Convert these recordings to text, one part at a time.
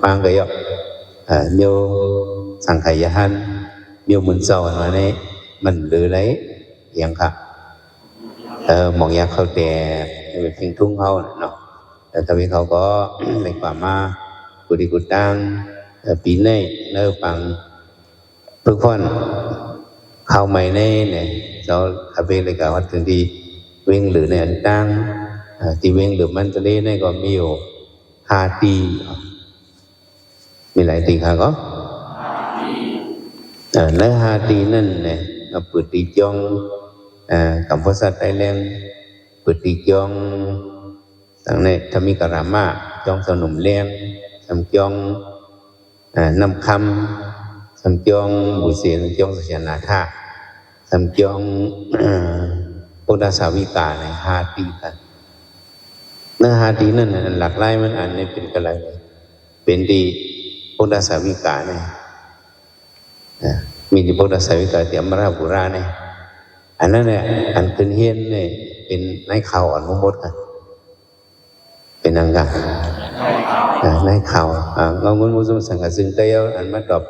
mang cái miêu sang khai han miêu mun sầu mà này mình lừa lấyอย่างค่ะมองยาเขาแต่เป็นเพียงทุ่งเขาเนาะแต่ทวีเขาก็ในป่ามากุฎิกุตังปีนี้เนื้อฟังพึ่งพ่อนเข้าใหม่ในเนี่ยเราขับไปเลยกับวัดถึงที่เวงหรือในอันตั้งที่เวงหรือมันจะเล่นก็มีอยู่5 ตีมีหลายตีค่ะก็ใน5 ตีนั่นเนี่ยเปิดตีจงกัมพูชาไต้แลนด์เปิดตีจงตั้งในธรรมิกรามาจงสนุมเลี้ยงสำจงนำคำสำจงบุเสียนจงสุชนาธาสำจงพุทธสาวิกาใน5 ตีกันใน5 ตีนั่นหลักไล่มันอันนี้เป็นอะไรเป็นดีพุทธสาวิกาเนี่ยมีที่พุทธสาวิกาที่อมราบุราเนี่ยอันนั้นเนี่ยอันขึ้นเฮียนเนี่ยเป็นนายข่าวอนุโมทกันเป็นนังกันนายข่าวเรามุนมุสลิมสังกัดซึ่งเตี้ยอันมาตอบ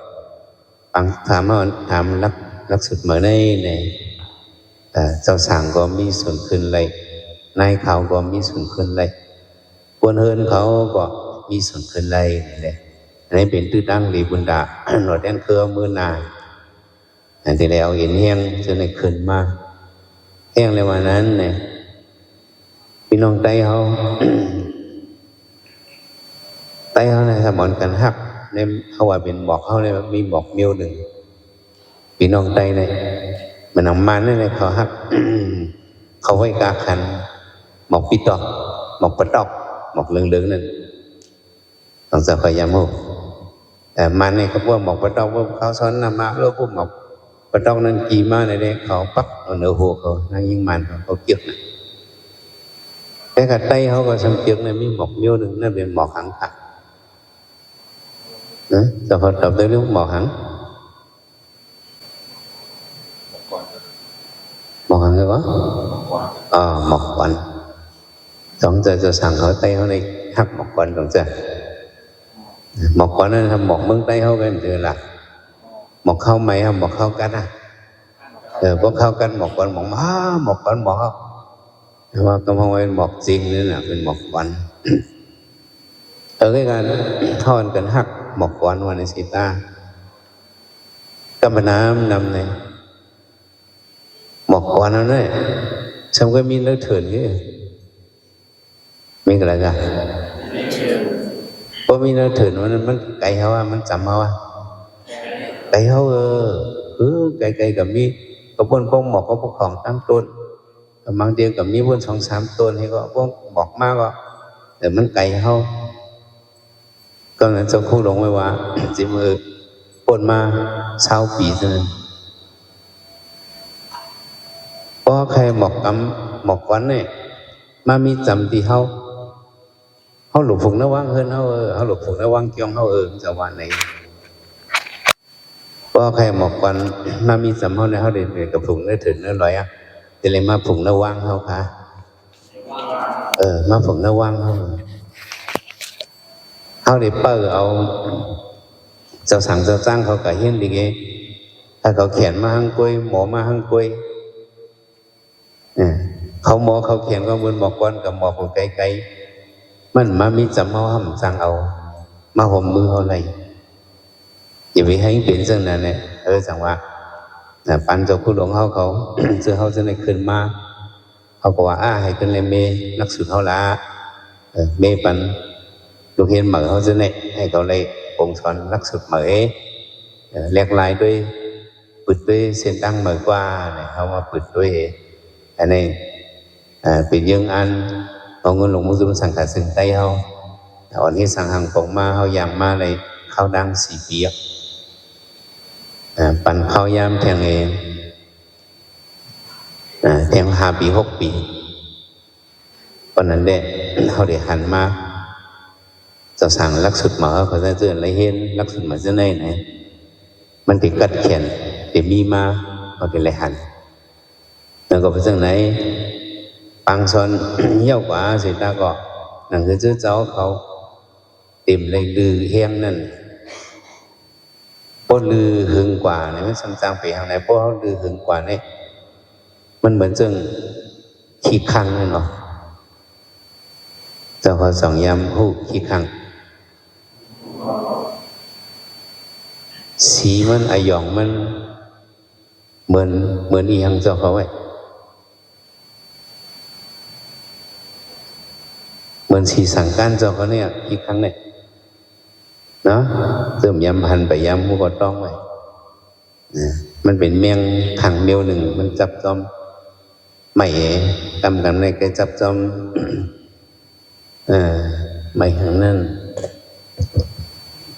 ปังถามว่าถามลักสุดเหมือนในเจ้าสั่งก็มีส่วนขึ้นเลยนายข่าวก็มีส่วนขึ้นเลยควรเฮินเขาก็มีส่วนขึ้นเลยนี่อันนี้เป็นตื้อตั้งหลีบุญดาหนวดแดนเครือมือนายอันที่แล้วเห็นแห้งจนในขึ้นมาแห้งเลยวันนั้นเนี่ยพี่น้องไต้เขา ไต้เขาในสมอนกันหักในเขาว่าเป็นบอกเขาเลยมีบอกเมียวหนึ่งพี่น้องไต้เนี่ยมันนำมันนี่เลยเขาหัก เขาไว้กาขันหมอกปิดตอกหมอกปะตอกหมอกเหลืองๆนั่นต้องสัพยามโหแต่มันเนี่ยเขาพวกหมอกปะตอกพวกเขาซ้อนนำมาแล้วพวกหมอกปะตอกนั้นกี่มาในเด็กเขาปักเอาเนื้อหัวเขานั่งยิงมันเขาเกี่ยวนะแต่กับไต้เขาก็สำเกี่ยวเนี่ยมีหมอกเมียวหนึ่งนั่นเป็นหมอกหังค่ะนะจะพอตอบได้เรื่องหมอกหังหมอกหังไงวะหมอกวันสองจะสั่งเขาไต้เขาในหักหมอกวันสองจะหมอกวันนั้นทำหมอกเมืองไต้เขากันเถอะล่ะหมอกเข้าไหมครับหมอกเข้ากันนะพวกเข้ากันหมอกวันหมอกมาหมอกวันหมอกเขาแต่ว่ากำลังเป็นหมอกจริงนี่แหละเป็นหมอกวันcáiการทอนกันหักหมอกวันวันในสีตาก็มาน้ำนำในหมอกวันนั่นเลยฉันก็มีเลือดเถื่อนนี่มีอะไรกันเพราะมีเลือดเถื่อนมันไกลเขาว่ามันจำเขาว่าไกลเขาไกลกับมีก็บนพวกหมอกก็พวกของตั้งต้นบางเดียวกับมีบน2-3 ต้นนี่ก็พวกหมอกมากก็แต่มันไกลเขาก็นั้นเจ้าคู่หลงไว้ว่าจิมือปนมา20 ปีเท่านั้นเพราะใครหมอกวันเนี่ยมามีจำที่เขาหลบฝุงระวังเฮิรนเขาหลบฝุงระวังเกี่ยงเขาจะว่าไหนเพราะใครหมอกวันมามีจำเขาในเขาเด็ดกับฝุงได้ถึงได้ร้อยจะเลยมาฝุงระวังเขาค่ะมาฝุงระวังเขาได้เปิดเอาเจ้าสั่งเจ้าจ้างเขากะเฮียนดีเงี้ยถ้าเขาเขียนมาหั่งกล้วยหมอมาหั่งกล้วยเขาหมอเขาเขียนก็บนหมอกก้อนกับหมอกไกลๆมันมามีจำเขาห้ามสั่งเอามาห่มมือเขาเลยอย่าไปให้เป็นเรื่องนั้นเนี่ยสั่งว่าปันเจ้าคู่หลวงเขา เสื้อเขาจะได้ขึ้นมาเขาบอกว่าให้ขึ้นเลยเมนักสืบเขาละเมปันลูกเห็นเหมือเขาจะเนี่ยให้เขาเลยปงสอนนักสืบเหมือแหลกลายด้วยปิดด้วยเส้นตั้งเหมือกว่าเนี่ยเขามาปิดด้วยอันนี้เป็นยังอันเอาเงินหลวงมุสลิมสังกัดซึ่งไต้เขาตอนนี้สั่งหังปงมาเขายางมาเลยเข้าดัง4 ปีปั่นเข้ายามแทงเองแทง5 ปี 6 ปีตอนนั้นเด็กเขาได้หันมาจะสั่งลักสุดหมอเขาจะเตือนอะไรเห็นลักสุดหมอจะไหนมันติดกัดแขนติดมีมาเขาเป็นไรหันแล้วก็ไปจากไหนปังซอนเยี่ยวกว่าสิตาก็นั่นคือเจ้าเขา ติ ต็มเลยลือเฮียงนั่นพอลือหึงกว่าเนี่ยมันซ้ำๆไปทางไหนเพราะเขาลือหึงกว่าเนี่ยมันเหมือนจึงขี้คังนั่นเนาะเจ้าเขาสองยำหูขี้คังสีมันอายองมันเหมือนอีหยังเจ้าเขาไว้เหมือนสีสังการเจ้าเขาเนี่ยขี้คังเนี่ยเนาะเติมยำพันไปยำหูก็ต้องไว้มันเป็นเมียงขังเดียวหนึ่งมันจับจอมไม่กำกันในก็จับจอมไม่ขังนั่น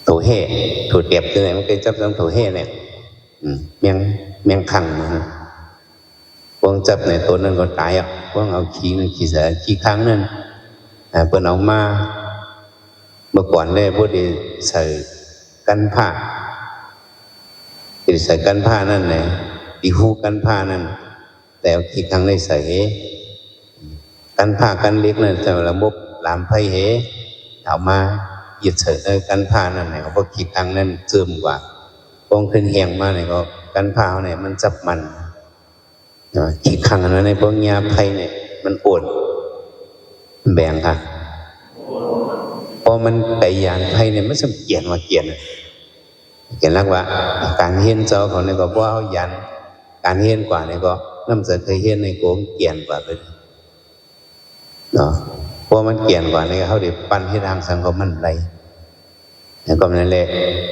ถูเห่ถูเตียบตัวไหนมันก็จับจอมถูเห่เนี่ยเมียงขังพวงจับในตัวนั้นก็ตายอ่ะพวงเอาขี้นั่นขี้เสือขี้ค้างนั่นเปิดออกมาเมื่อก่อนเนี่ยพวกที่ใส่กันผ้าที่ใส่กันผ้านั่นไงตีหูกันผ้านั่นแต่ขี้ค้างได้ใส่กันผ้ากันเล็กนั่นจะระบบลามไพ่เหเอามาหยิบใส่กันผ้านั่นไงเพราะขี้ค้างนั่นเสื่อมกว่าพวงขึ้นแหงมาเนี่ยก็กันผ้าเนี่ยมันจับมันขี้ค้างนั่นในพวกยาไพ่เนี่ยมันปวดแบ่งค่ะพอมันไปยานไพ่เนี่ยมันสมเกียรติว่าเกียรติรักว่าการเฮียนเจ้าเขาเนี่ยก็ว่าเขายันการเฮียนกว่าเนี่ยก็น้ำเสเคยเฮียนในโกงเกียรติกว่าเลยเนาะเพราะมันเกียรติกว่าเนี่ยเขาเดี๋ยวปั้นให้ทางสังคมมันไรแล้วก็นั่นแหละ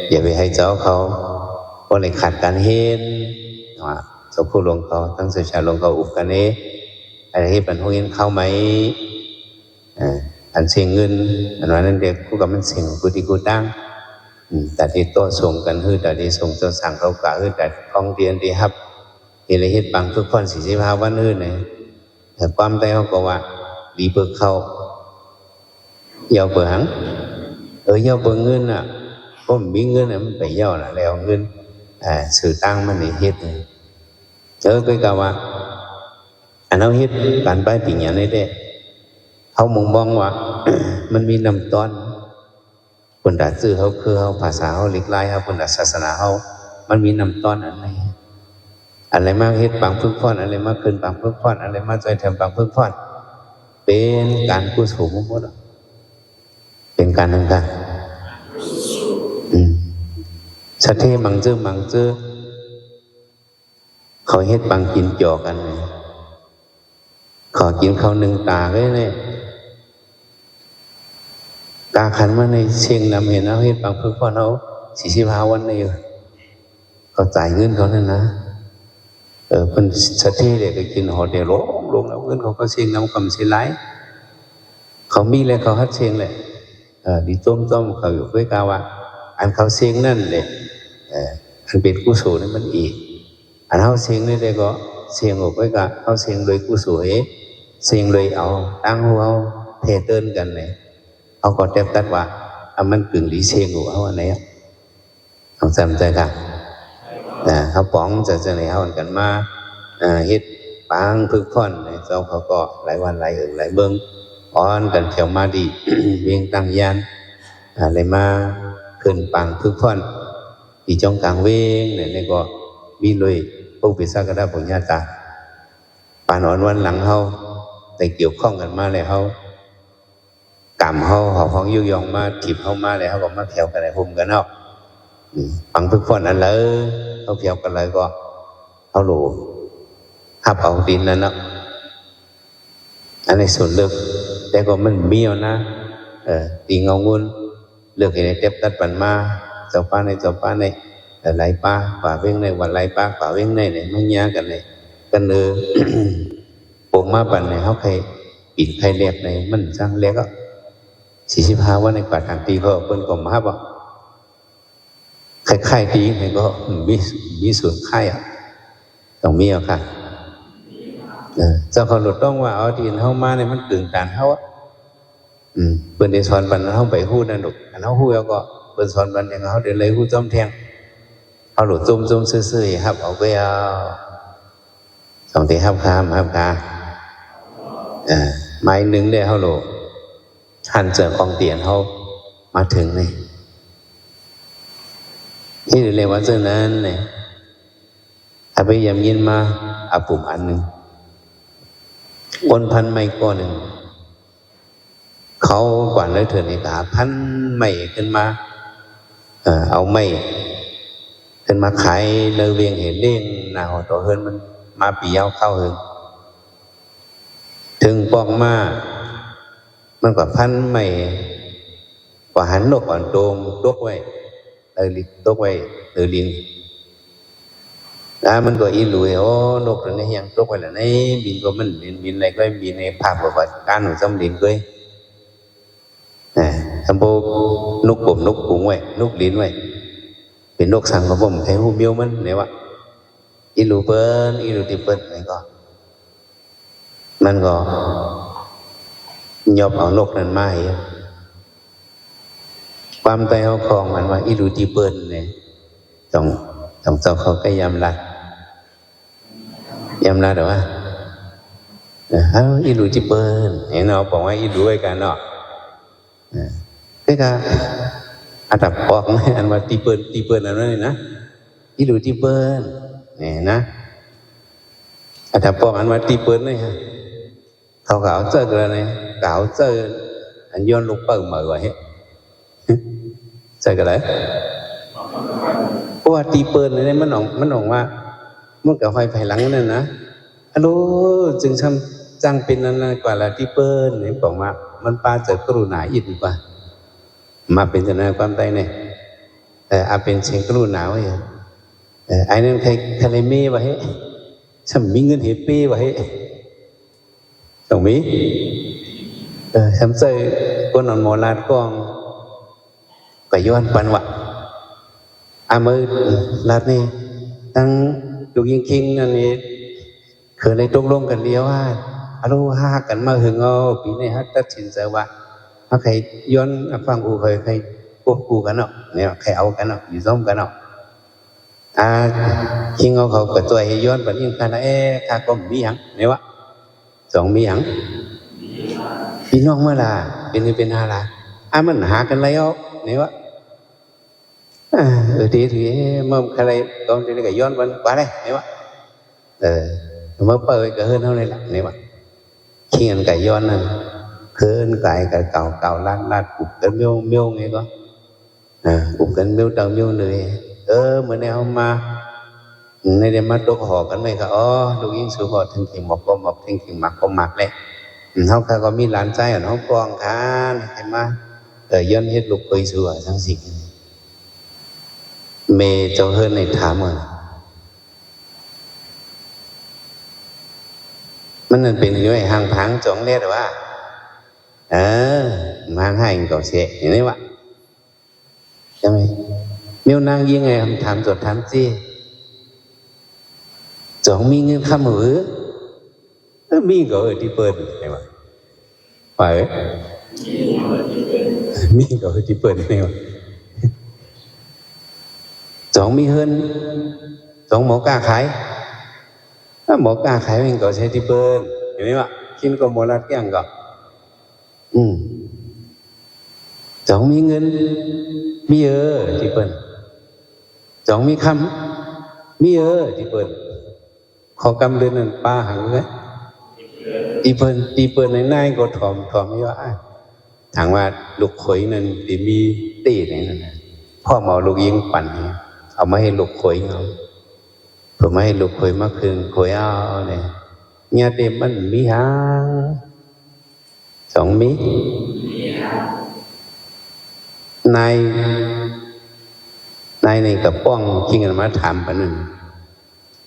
อย่าไปให้เจ้าเขาเพราะเลยขาดการเฮียนว่าเจ้าผู้หลวงเขาทั้งเสียชาหลวงเขาอุปกันเองอะไรที่เป็นห้องเฮียนเข้าไหมอันเสียงเงินอันนั้นเด็กผู้กับมันเสียงกุฏิกุตั้งแต่ที่โตส่งกันฮือแต่ที่ส่งเจ้าสั่งเขากะฮือแต่กองเรียนที่ฮับเฮเลฮิตบางทุกคน45วันฮือเนี่ยแต่ความใจเขาก็ว่าดีเบิกเขาเยาเบิกหังเยาเบิกเงินอ่ะเพราะมีเงินอ่ะมันไปเยาน่ะแล้วเงินสื่อตั้งมันนี่เฮ็ดเลยก็กล่าวว่าอันเอาเฮ็ดการไปปิ่งอย่างนี้ได้เขามองว่า มันมีน้ำต้นคนด่าซื่อเขาคือเขาภาษาเขาหลีกไล่เขาคนด่าศาสนาเขามันมีน้ำต้นอะไรมากเฮ็ดบางพึ่งพอนอะไรมากขึ้นบางพึ่งพอนอะไรมากใจแถมบางพึ่งพอนเป็นการกุศลหมดเป็นการนั่งกันชัดเทมังเจอเขาเฮ็ดบางกินจ่อกันขอกินข้าวหนึ่งตาไว้เนี่ยกาขันมาในเชียงนำเห็นเอาเฮ็ดบางเพื่อพ่อเขา45วันเลยเขาจ่ายเงินเขานั่นนะเป็นสถีเด็กก็กินหอเดียวลงแล้วเงินเขาก็เชียงนำกำเสียไหลเขามีเลยเขาฮัดเชียงเลยดีต้มเขาอยู่ด้วยกาว่าอันเขาเชียงนั่นเลยอันเป็นกุศลนั่นมันอีกอันเขาเชียงนี่เลยก็เชียงออกไว้กับเขาเชียงโดยกุศลเชียงเลยเอาตั้งหัวเทเติ้นกันเลยเอาก็เต็มตัดว่ามันกึ่งดีเชียงหัวเขาอันไหนต้องจำใจกันเขาป้องจะไหนเขากันมาเฮ็ดปางพึ่งพ่อนเจ้าเขาก็หลายวันหลายหลายเบิ้งอ่อนกันเขียวมาดี เวียงตั้งยานอะไรมาขึ้นปางพึ่งพ่อนที่จงกลางเวงเนี่ยก็มีเลยพวกปิศาจกระดาปุญญาตาปานอ่อนวันหลังเขาแต่เกี่ยวข้องกันมาเลยเขากำเขาหอบห้องยุยองมาถีบเขามาเลยเขาก็มาแถวกันในภูมิกันเนาะปังพึ่งพ่อนอันเลยเขาแถวกันเลยก็เขาหลูหับเอาดินนั่นเนาะอันในส่วนเลือกแต่ก็มันเบี้ยวนะตีเงาเงินเลือกให้ในเต็บตัดปันมาเจ้าป้าในไหลป้าป่าเว้งในวันไหลป้าป่าเว้งในเนี่ยมันยากันเลยกันปงมาปันในเขาใครปิดใครเรียบในมันสร้างเรียกก็45วันในกว่าทางตีเขาเป็นกลมมาบ่ค่ายตีไงก็มีส่วนค่ายต้องมีค่ะเจ้าเขาหลุดต้องว่าเอาดินเข้ามาเนี่ยมันกึ่งการเขาเปิดในสอนบันเขาไปหู้นั่นหลุดอันเขาหู้แล้วก็เปิดสอนบันอย่างเขาเดินเลยหู้จ้อมแทงเขาหลุดจุ่มซื่อๆครับเอาไปเอาสองทีห้ามคาไม้หนึ่งได้เขาหลุดหันเจอของเตียนเขา มาถึงเลยที่เรียกว่าเจ้านั้นเนี่ยถ้าไปยำยินมาอาปุ่มอันหนึ่งคนพันไม่ก้อนหนึ่งเขาก่อนเลยเถิดในตาพันไม่ขึ้นมาเอาไม่ขึ้นมาขายเลยเวียงเห็นเด้งหนาหัวต่อเฮินมันมาปีเอาเข้าเฮินถึงปองมามันก็พันไม่กว่าหันนกก่อนโดมตกไว้ลิตกไว้ลิงมันก็อีหลุยโอ้นกตัวนี้ยังตกไว้แล้วในบินก็มันบินอะไรก็บินในภาพว่าการของสำลินก็ทำโบนกผมนกปุ๋งไว้นกลิ้นไว้เป็นนกสังของผมใช้หูเมียวมันเนี่ยวะอีหลุเปิ้ลอีหลุติเปิ้ลอะไรก็มันก็ยอบเอานกนั้นมาให้ความใจเขาคลองมันว่าอีหลุติเปิ้ลเนี่ยต้องเจ้าเขาก็ยำรัดหรือว่าอีหลุติเปิ้ลเห็นเราบอกว่าอีหลุไว้กันเนาะcái cả đập bọc này ăn mà tì bơn là nói nè ý đồ tì bơn nè nè đập bọc ăn mà tì bơn nàyเขาgạo chơi cái này gạo chơi anh Yon lục bờ mở rồi hết chơi cái đấy เพราะว่าตีเปิลเนี่ยมันออกว่ามันกับไฟไผ่หลังนั่นนะฮัลโหลจึงจังเป็นนั่นกว่าละตีเปิลเนี่ยบอกว่ามันปาเจอกรุณาอินกว่ามาเป็นจนาความใจเนี่ยอาเป็นเชิงกรุณาไว้ไอ้นั่นใครเม่ไว้ฉันมีเงินเฮเป้ไว้ตรงนี้ฉันเจอคนนอนหมอลาดกองไปย้อนปันวะมือลาดนี่ตั้งดูยิงคิงนั่นนี่เคยในตกลงกันเดียวว่าฮัลโหลห้ากันมาหึงเอาปีนี้ฮัตตัดสินใจว่าถ้าใครย้อนฟังกูใครควบคู่กันเนาะเนี่ยใครเอากันเนาะอยู่ซ้อมกันเนาะคิงเอาเขากับตัวให้ย้อนแบบนี้กันข้าก็มีหยังเนี่ยวะสองมีหยังพี่น้องเมื่อไรเป็นอะไรมันหากันไรเอาเนี่ยวะthì mà cái này con thì cái yon vẫn quá đây nếu ạ mới bơi cái hơn này là nếu ạ khi ăn cái yon này hơn cái cào lát cục cái miêu nghe có cục cái miêu đầu miêu người mới nào mà này để mà đốt họ cái này cả đốt yên sự họ thành kiểu một thành kiểu mặc đấy họ có mi lán trai ở nó con khá này mà yon hết lục bơi sửa sang dịchเมย์เจ้าเฮิร์นในถามมันนั่นเป็นอยู่ไอ้ห่างพังจ่องเรียกว่ามาให้ก่อนเสียอย่างนี้วะใช่ไหมเมียวนางยังไงคำถามจดถามจี้จ่องมีเงินข้ามหือมีก็ที่เปิดไงวะไปมีก็ที่เปิดไงวะสองมีเฮินสองหมอกล้าขายถ้าหมอกล้าขายมันก็ใช้ที่เปิ้ลเห็นไหมวะกินก็หมดละแก้งก็สองมีเงินมีที่เปิ้ลสองมีคำมีที่เปิ้ลขอกำเดือนนั้นป้าหังเลยตีเปิ้ลในนายก็ถ่อมไม่ว่าถามว่าลูกขอยนั่นที่มีตีไหนนั่นนะพ่อหมอลูกยิงปั่นเอามาให้ลูกขอยเอาเพื่อมาให้ลูกขอยมาคืนขอยเอาเนี่ยเนี่ยเต็มมันมีหางสองมินายในกับป้องกินกันมาถามปะนึง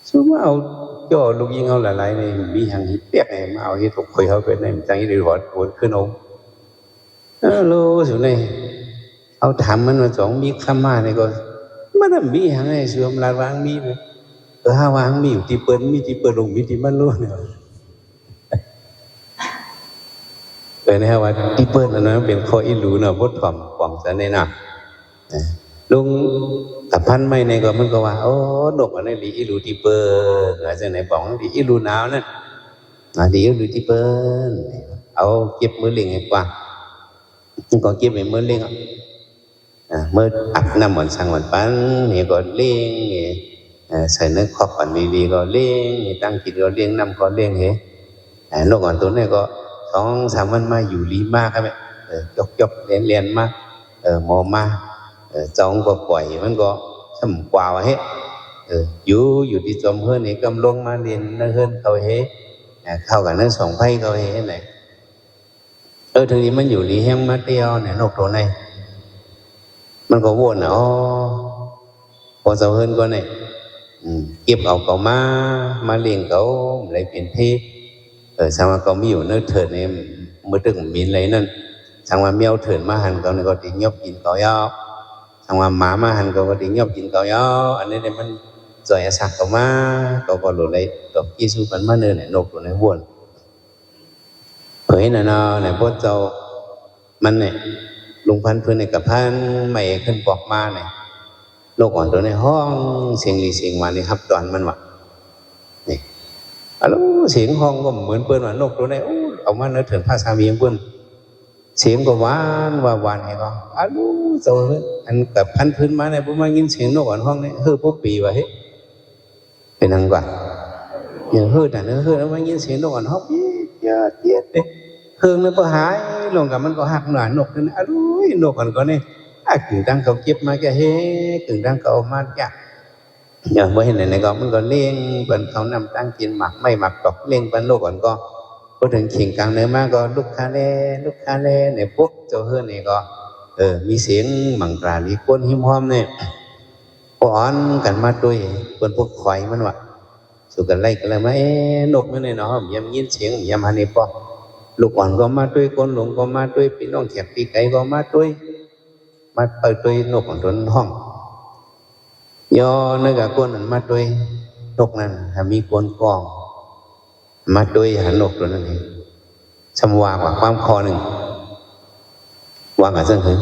ซึ่งว่าเอาจ่อลูกยิงเอาหลายๆในมีหางหิเปียกไงมาเอาให้ลูกขอยเขาเป็นในจังยี่ดีหอดขึ้นองโลสุดเลยเอาถามมันว่าสองมีข้ามาเนี่ยก็มันน่ะมีหางไอ้เสื่อมลาดวางมีเลยห้าวางมีอยู่ที่เปิ้ลมีที่เปิ้ลลงมีที่มันรู้เนี่ยนะว่าที่เปิ้ลอันนั้นเป็นข้ออิรูเนาะพดถ่อมกล่องซะเนี่ยนะลุงกับพันไม่ในก็มันก็ว่าโอ้ดกอันนี้ดีอิรูที่เปิ้ลอะไรจากไหนบอกดีอิรูหนาวนั่นดีอิรูที่เปิ้ลเอาเก็บมือเลี้ยงให้กว่าก็เก็บไว้มือเลี้ยง เมื่ออับน้ำหมอนสังหมอนปันนี่ก็เลี้ยงนี่ใส่เนื้อขอบปันวีก็เลี้ยงนี่ตั้งกิจก็เลี้ยงน้ำก็เลี้ยงนกอ่อนตัวนี้ก็2-3 วันมาอยู่ลีมากครับยกเรียนมากหมอมาจองก็ปล่อยมันก็สมกว่าอยู่ที่จอมเฮือนนี่กำลงมาเรียนนั่นเฮือนเขาเข้ากันนั่น2 ไพ่เขาไหนทีนี้มันอยู่ลีแห้งมาเตียวเนี่ยนกตัวไหนมันก็วนพอเจ้าเฮือนก็เนี่ยเก็บเอาเขามาเลี้ยงเขาอะไรเป็นเพศสังว่าเขาไม่อยู่เนื้อเถิดเนี่ยมือตึงมีอะไรนั่นสังว่าเมียวเถิดมาหันเขาเนี่ยก็ติยบกินเขาย่อสังว่าหมามาหันเขาก็ติยบกินเขาย่ออันนี้เนี่ยมันจ่อยสักเขามาเขาก็หลุดเลยตกกี่สู้กันมาเนื้อเนี่ยนกตัวเนี่ยวนเผยน่ะเนาะเนี่ยพวกเจ้ามันเนี่ยลุงพันเพื่อนในกับพันไม่ขึ้นบอกมาเนี่ยนกอ่อนตัวในห้องเสียงลีเสียงมานี่ครับตอนมันวะนี่เสียงห้องก็เหมือนเพื่อนว่านกตัวในเอามาเนื้อถึงภาษาเมียงเพื่อนเสียงก็หวานไงก็เจ้าอันกับพันพื้นมาเนี่ยผมมายินเสียงนกอ่อนห้องเนี่ยปุ๊บปีวะเป็นอังกว่าอย่างแต่เนื้อแล้วมายินเสียงนกอ่อนห้องเจี๊ยดเลยมันก็หายลงกับมันก็หักหน่านกนั่นนกก็เนี่ยกึ่งดังเขาเก็บมาแค่กึ่งดังเขามาแค่อย่างเมื่อเห็นไหนก็มันก็เลี้ยงเป็นเขานำตั้งกินหมักไม่หมักตอกเลี้ยงเป็นนกก็พอถึงขิงกลางเนื้อมาก็ลูกคาเล่เนี่ยพวกเจ้าเฮือนนี่ก็มีเสียงมังกราลีก้นหิมหอมเนี่ยป้อนกันมาด้วยคนพวกข่อยมันวะสุกันไล่กันเลยไหมนกมันเนี่ยเนาะยำยินเสียงยำฮันนี่ป้อลูกอ่อนก็มาด้วยคนหลงก็มาด้วยพี่น้องแขกพี่ไก่ก็มาด้วยมาเปิดด้วยนกของตนห้องย่อเนื้อกับก้นนั้นมาด้วยนกนั้นมีก้นกองมาด้วยหานกตัวนั้นเองชำวางว่าความคอหนึ่งวางกับเส้นถึง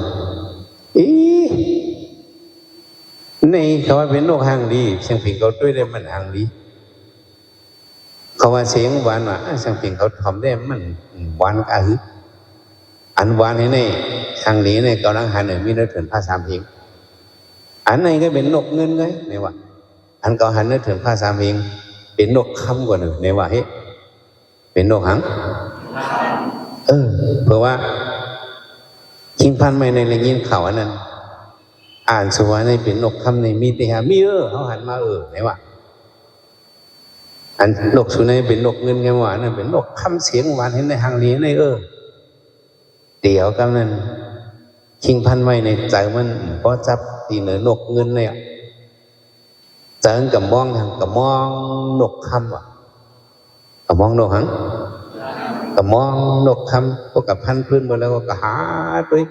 ในเขาว่าเป็นนกหางดีเสียงผิงเขาด้วยได้มันหางดีเขาว่าเสียงหวานว่าเสียงผิงเขาทำได้มันหวานกะหึอันหวานนี่ทางนี้เนี่ยกำลังหาหนึ่งมีเนื้อถึงภาษาพิงอันไหนก็เป็นนกเงินไงเนี่ยว่าอันก็หันเนื้อถึงภาษาพิงเป็นนกคำกว่าหนึ่งเนี่ยว่าเป็นนกหังเพราะว่าคิงพันไม่ในระยินข่าวอันนั้นอ่านสุวรรณในเป็นนกคำในมีแต่มีเขาหันมาเนี่ยว่าอันนกสุนัยเป็นนกเงินไงว่านั่นเป็นนกคำเสียงหวานเห็นในหางนี้ในเดี๋ยวกันนั้นคิงพันไว้ในใจมันพอจับตีเหนือนกเงินเนี่ยใจมันกับมองทางกับมองนกคำกับมองนกหังกับมองนกคำก็กับพันพื้นหมดแล้วก็หาด้วย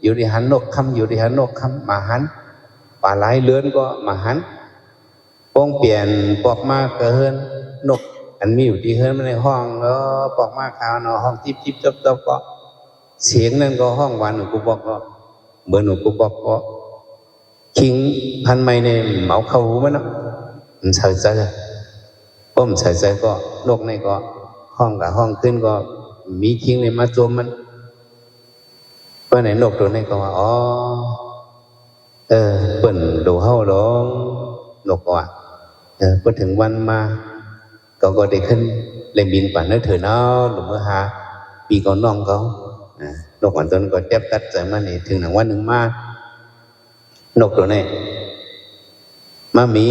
อยู่ที่หันนกคำอยู่ที่หันนกคำมาหันป่าไหลเลื้อนก็มาหันป้องเปลี่ยนปอกมากเกินนกอันมีอยู่ที่เฮือนมันในห้องแล้วปอกมากข่าวเนาะห้องทิพๆจบก็เสียงนั่นก็ห้องหวานหนูกูบอกก็เบอร์หนูกูบอกก็คิงพันไม้ในเหมาเข้าหูมันเนาะมันใส่ใจป้อมใส่ใจก็นกในก็ห้องกับห้องขึ้นก็มีคิงในมาโจมมันเพื่อนไหนนกตัวนี้ก็ว่าเปิ่นดูเฮาร้องนกว่าพอถึงวันมาก็ได้ขึ้นเลยบินป่านนั้นเถอะเนาะหรือเมื่อหาปีก่อนน้องเขานกวันต้นก็เจ็บตัดใจมาเนี่ยถึงหนังวันหนึ่งมานกตัวนี้มามี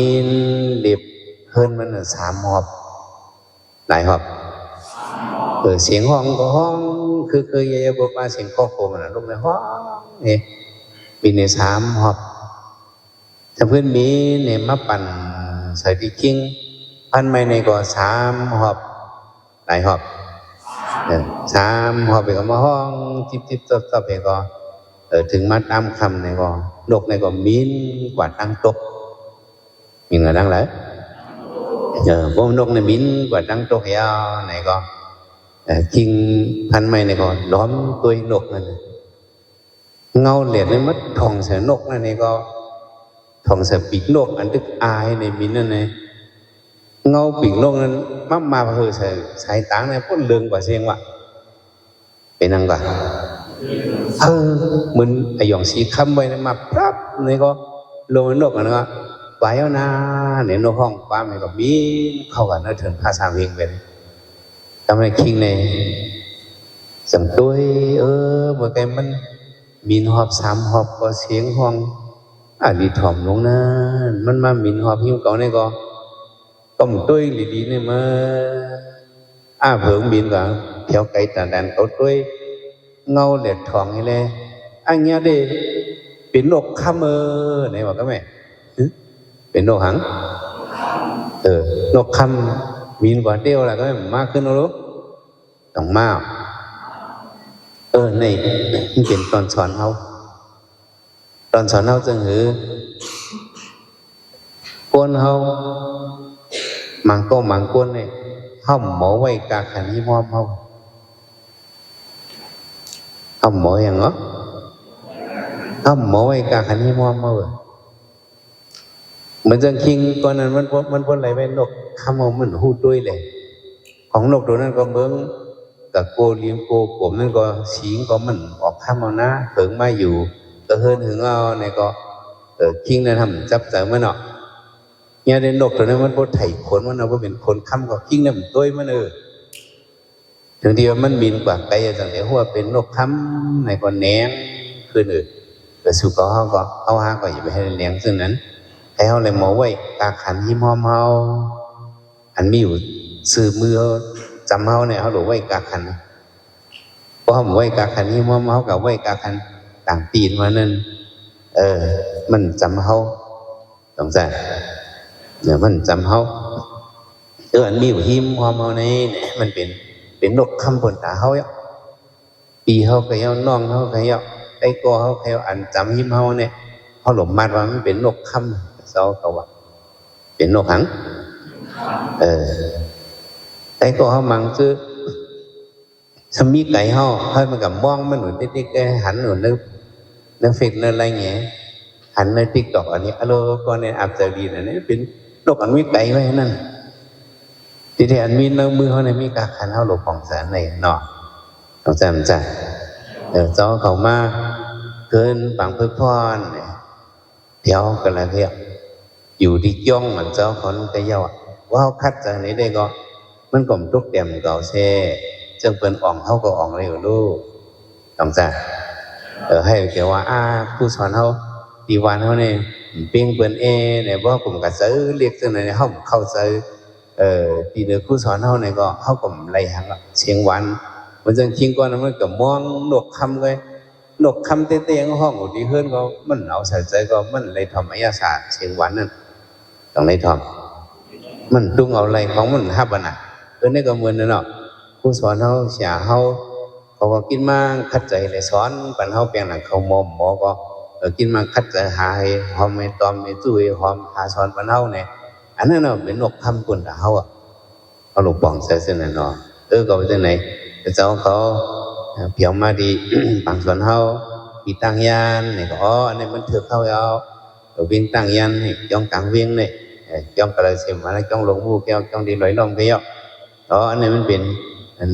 เล็บเฮิร์นมัน3 หอบหลายหอบเสียงห้องก็ห้องคือเยอะๆมาเสียงคอโคมันลูกในห้องนี่มีใน3 หอบถ้าเพื่อนมีเนี่ยมาปั่นใส่ที่กิ้งพันไม่ในก็3 หอบหลายหอบ3 หอบไปก็มาห้องจิบๆตบๆไปก็ถึงมาตามคำในก็นกในก็มีนกว่าตั้งตกมีเงินดังเลยพวกนกในมีนกว่าตั้งตกเหี้ยในก็กิ้งพันไม่ในก็ล้อมตัวนกนั่นเงาเหลียดในมัดทองเสือนกนั่นนี่ก็ทองเสือปีกนกอันตึกอายในมีนนั่นไงเงาปีกนกนั้นมาใส่สายตางในพ่นเลืองกว่าเสียงว่ะเป็นนังกว่า เหมือนไอ้หยองสีคำไว้นะมาปั๊บนี่ก็โลนกอันนั้นก็ไปเอานาเนี่ยนกห้องป้ามันก็บินเข้ากันแล้วถึงภาษาเวียงเป็นทำไมคิงในสังตัวเมื่อไงมันมินหอบ3 หอบก็เสียงห้องดีถ่อมลงนะมันมามินหอบหิ้วเก่าเนี่ยก็ต้มตุ้ยดีๆเนี่ยมาเผิงบินก็เที่ยวไกลแต่ดันเขาตุ้ยเงาเล็ดทองนี่เลยอันเนี้ยดิเป็นนกข้ามไหนบอกก็แม่เป็นนกหังนกข้ามบินกว่าเดียวแหละก็มากขึ้นนะลูกต้องมากนี่มันเป็นตอนสอนเขาจึงหือกวนเขามังกวนเนี่ยห้อมหมอไว้กาขันที่มอมเขาห้อมหมออย่างเนาะห้อมหมอไว้กาขันที่มอมเขาเหมือนจังคิงก่อนนั้นมันพ้นไหลไปนกข้ามมันหูด้วยเลยของนกตัวนั้นก็เบิ้งกับโกเลี้ยงโกผมนั่นก็สิงก็มันออกข้ามเอานะเถิงมาอยู่ก็เฮิร์นถึงเอาเนี่ยก็คิงนั่นทำจับใจมันเนาะเนี่ยในนกตัวนั้นมันพ้นไถ่ขนมันเอาไปเป็นคนค้ำก็คิงนั่นมันตัวมันถึงที่ว่ามันบินกว่าไกลจังเดี๋ยวหัวเป็นนกค้ำในก็แหนงขึ้นแต่สุกเขาก็เอาหาก็อย่าไปให้แหนงซึ่งนั้นให้เขาเลยหมอไว้กาขันยิ้มหอมเฮาอันมีอยู่สื่อมือจำเฮาเนี่ยเขาหลบไว้กาขันเพราะเขาไว้กาขันยิ้มหอมเฮากับไว้กาขันต่างตีนมานั่นมันจำเฮาต้องใจเนี่ยมันจำเฮาอันมีอยู่หิมหอมเฮาในเนี่ยมันเป็นนกคำบนตาเฮาปีเฮาก็เอาน้องเฮาก็เอาไอ้กอเฮาก็เอาอันจำหิมเฮาเนี่ยเขาหลบมัดว่ามันเป็นนกคำเจ้าเขาว่าเป็นนกหังไอ้ก็เขามังซื้อสมีไก่เขาให้มันกับมองมันหนุนติ๊กๆหันหนุนนึกฟิกนึกอะไรเงี้ยหันในติ๊กตอกอันนี้ฮัลโหลก็ในอับเจรีนั่นนี่เป็นนกอันมีไก่ไว้นั่นทีที่อันมีเนื้อมือเขาในมีกาขันเขาหลบของแสนในเนาะต้องจำใจเจ้าเขามาเกินปังเพื่อพรเดี๋ยวกันแล้วเพียอยู่ที่ย่องเหมือนเจ้าคนก็เย่าว่าเขาคัดจากไหนได้ก็มันก็ทุกเต็มเก่าเช่จังเปิ้นอ่องเขาก็อ่องเลยลูกต้องใจให้เกี่ยวว่าผู้สอนเขาตีวันเขาเนี่ยเปียงเปิ้นเนี่ยว่ากลุ่มกระซื้อเรียกจังไหนเขาเข้าซื้อตีเนื้อผู้สอนเขาเนี่ยก็เขาก็ไล่หางเชียงวันมันจังคิงก่อนมันก็มองนกคำเลยนกคำเตี้ยๆห้องอยู่ที่เฮือนก็มันเอาใส่ใจก็มันเลยทำอายาศาสตร์เชียงวันนั่นต้องเลยทำมันดุงเอาอะไรของมันฮับอ่ะนะนี่ก็เหมือนนั่นเนาะผู้สอนเขาเสียเขาก็กินมาคัดใจเลยสอนปันเขาเปลี่ยนหลังเขาหมอก็กินมาคัดใจหาให้หอมไม่ตอมไม่จุ้ยหอมหาสอนปันเขาเนี่ยอันนั้นเนาะเป็นนกคำกุนตาเขาเขาหลบป่องใส่เส้นนั่นเนาะก็ไปที่ไหนเจ้าเขาเพียวมาดีปังสอนเขาปีตั้งยานเนี่ยก็อันนี้มันถือเข้าเอาวิ่งตั้งยันนี่จ้องกลางวิ่งนี่จ้องกระไรเสียมาแล้วจ้องลงมูแก้วจ้องดีลอยลมก็ย่ออันนี้มันเป็น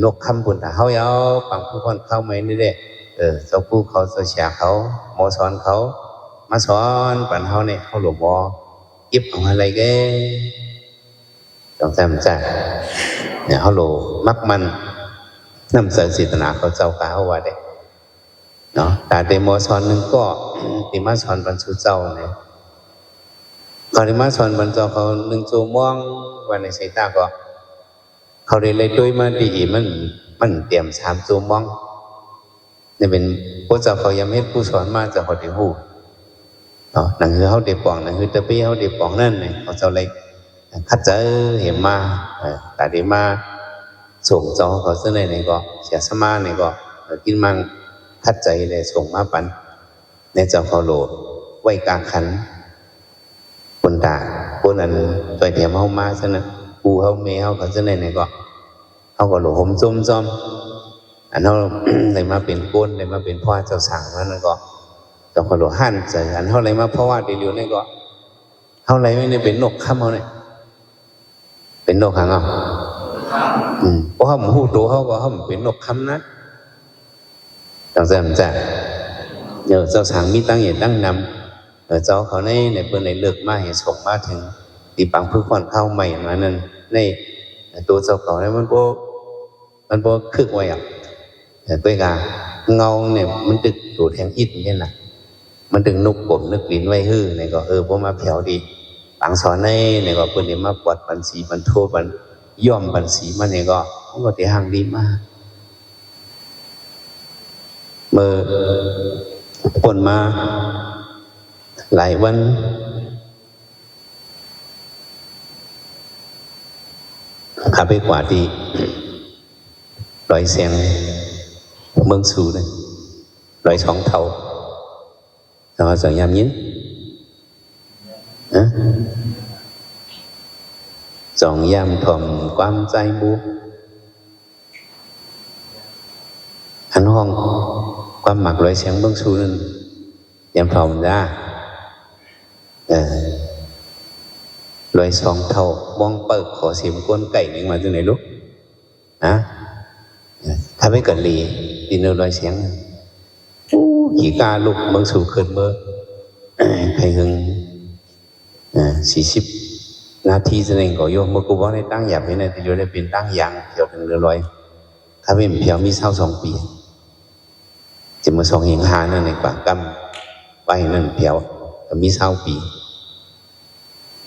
นกคำบุญแต่เขาเอาปังผู้คนเข้ามานี่เด้เจ้าผู้เขาเสียเขาหมอสอนเขามาสอนปันเขาเนี่ยเขาหลบบ่ยิบของอะไรก็ต้องจำใจเนี่ยเขาหลบมักมันน้ำเสริมศิตนาเขาเจ้าก้าวว่าได้เนาะแต่เดโมสอนหนึ่งก็ติมาสอนบรรจุเจ้าเนี่ยเขาติมาสอนบรรจุเขาหนึ่งจูม่วงวันในสายตาก็เขาเรียนเลยด้วยมาดีมันเตรียม3 จูม่วงนี่เป็นพระเจ้าเขายำเฮ็ดผู้สอนมาจากเขาเดียวหูเนาะหนังคือเขาเดียบปองหนังคือตะปี้เขาเดียบปองนั่นเนี่ยเขาเจ้าเลยคัดเจอเห็นมาแต่เดี๋ยวมาส่งจอเขาเสนอเนี่ยก็เสียสมาเนี่ยก็กินมังคัดใจเลยส่งมาปันในเจ้าเขาโหลดไว้กลางขันคนด่าคนนั้นตัวเทียมเขามาซะนะกูเขาเมย์เขาเสนอเนี่ยก็เขาก็โหลดผมจมอันเขาเลยมาเป็นก้นเลยมาเป็นพ่อเจ้าสั่งนั่นก็เจ้าเขาโหลดหั่นใจอันเขาเลยมาเพราะว่าเดี๋ยวเนี่ยก็เขาเลยไม่ได้เป็นนกข้ามเขาเนี่ยเป็นนกหางเอาเพราะเขาหูตัวเขาก็เขาเป็นนกคำนะ ต้องเสริมจ้ะnhờ cho sáng mi tăng hiện tăng nằm ở choเขาในเปิดในเลือกมาเห็นส่งมาถึงตีปังพื้นผ่อนเข้าใหม่มานั่นในตัวเจ้าเขาเนี่ยมันโบคึกไว้อ่ะแต่ตัวกาเงาเนี่ยมันตึกตัวแทงอิดนี่แหละมันตึงนุกผมนึกลิ้นไว้ฮื้อเนี่ยก็พวกมาแผ่วดีปังสอนในเนี่ยก็เปิดเนี่ยมาปวดปันสีปันโทปันย่อมปันสีมันเนี่ยก็ตีห่างดีมากเมื่อคนมาหลายวันขับไปกว่าดีลอยเสียงเมืองสูเลยลอยสองเท่าแต่ว่าสังยามยินสองยามถ่อมความใจบูอันห้องความหมักลอยเสียงเมืองสูนั่นยามถ่อมจ้าลอยสองเท่ามองเปิดขอเสียมก้นไก่นึงมาจากไหนลูกถ้าไม่เกิดหลีดินลอยเสียงขี่กาลูกเมืองสูขึ้นเบอร์ใครหึง40 นาทีจะเองก็โยมเมื่อกูบอกในตั้งหยาบให้ในที่โยได้เป็นตั้งยางเกี่ยวถึงเรือลอยถ้าเป็นเพียวมี22 ปีจะมา2 หิงหานั่นในกว่ากำไปนั่นเพียวมี20 ปี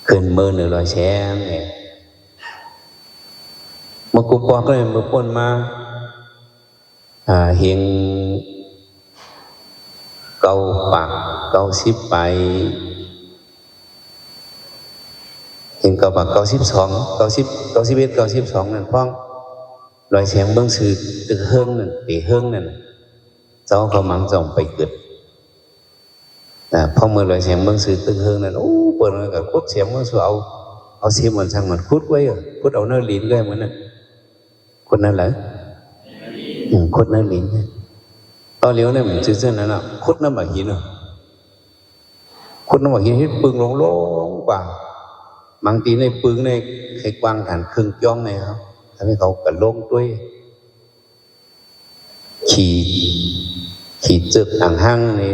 ขึ้นเมื่อเรือลอยแช่เนี่ยเมื่อกูบอกก็เลยเมื่อปนมาเฮงเกาปากเกาซิบไปเห็นเกาปากเกา12 91 92นั่นพ้องลอยเสียงเบื้องสื่อตึกเฮิงนั่นตีเฮิงนั่นเจ้าเขามังจงไปเกิดพอเมื่อลอยเสียงเบื้องสื่อตึกเฮิงนั่นเปิดมันกับคุดเสียงเบื้องสื่อเอาเสียงมันช่างมันคุดไว้คุดเอาเนื้อลิ้นเลยเหมือนนั่นคุดนั่นแหละคุดเนื้อลิ้นตอนเลี้ยวเนี่ยมันชื่อเส้นนั้นอ่ะคุดน้ำหมากหินคุดน้ำหมากหินให้ปึงลงกว่าบางทีในปึงในใครกว้างฐานครึ่งจ้องเนี่ยครับทำให้เขากระลงด้วยขี่จึกอ่างห้างนี่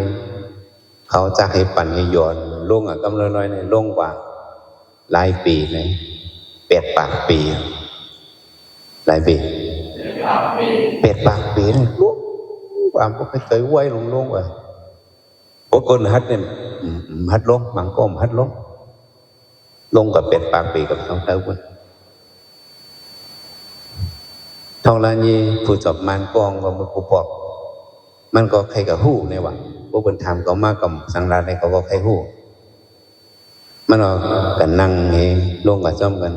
เขาจะให้ปั่นให้ย้อนลงกำลังน้อยเนี่ยลงกว่าหลายปีเลย8 ปากปีหลายปี8 ปากปีเลยลุกความก็เคยไว้ลงว่ะโอ้คนฮัดเนี่ยฮัดลงมังก้มฮัดลงกับ8 ปากปีกับ2 เท่าคนทองลานีผู้จบมันกองกับมือผู้ปอกมันก็ใครกับหู้ในว่ะพวกคนทำก็มากับสังราในเขาก็ใครหู้มันเอากันนั่งเองลงกับจ้อมกัน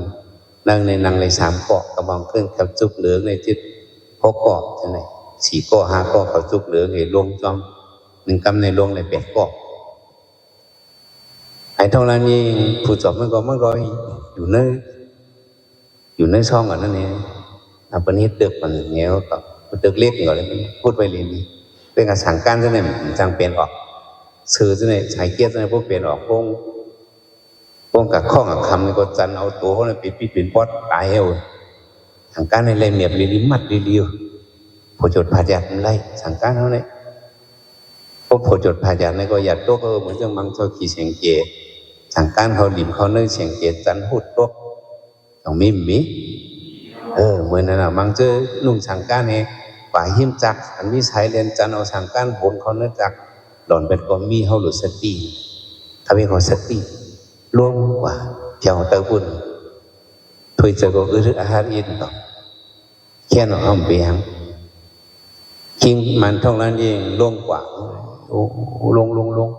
นั่งใน3 เกาะกระบองขึ้นกับจุกเหลืองในจิต6 เกาะใช่ไหม4 เกาะ5 เกาะเขาจุกเหลืองเห็นลงจ้อม1 กำในลงใน8 เกาะไอ้เท่านั้นเองผู้จบมันก็อยู่ในช่องก่อนนั่นเองปนิตึกมันเงี้ยก็ตึกเล็กก่อนเลยพูดไปเรียนนี้เป็นการสั่งการจะเนี่ยจังเปลี่ยนออกสื่อจะเนี่ยใช้เกียรติจะเนี่ยพวกเปลี่ยนออกพวกกับข้องกับคำในก็จันเอาตัวเขาเนี่ยปิดปอดตายเอาสั่งการในเลยเมียบเรียนมัดเรียวผู้จดผาจัดมันไล่สั่งการเขาเนี่ยพวกผู้จดผาจัดเนี่ยก็หยัดโต๊ะเหมือนจังมังเจ้าขี่เสียงเกศสั่งการเขาหลิมเขาเนื้อเสียงเกศจันพูดโต๊ะต้องมีเหมือนนั่นมังเจอนุ่งสั่งการเนี่ยป่าหิมจักอันวิสัยเรียนจันเอาสั่งการบนเขาเนื้อจักหล่อนเป็นก้อนมีเขาหลุดสติถ้าไม่เขาสติล่วงกว่าเจ้าเตอบุญถุยเจอก็อาหารอินต่อแค่นเอาเบียงคิงมันท่องนั้นเองล่วงกว่าลง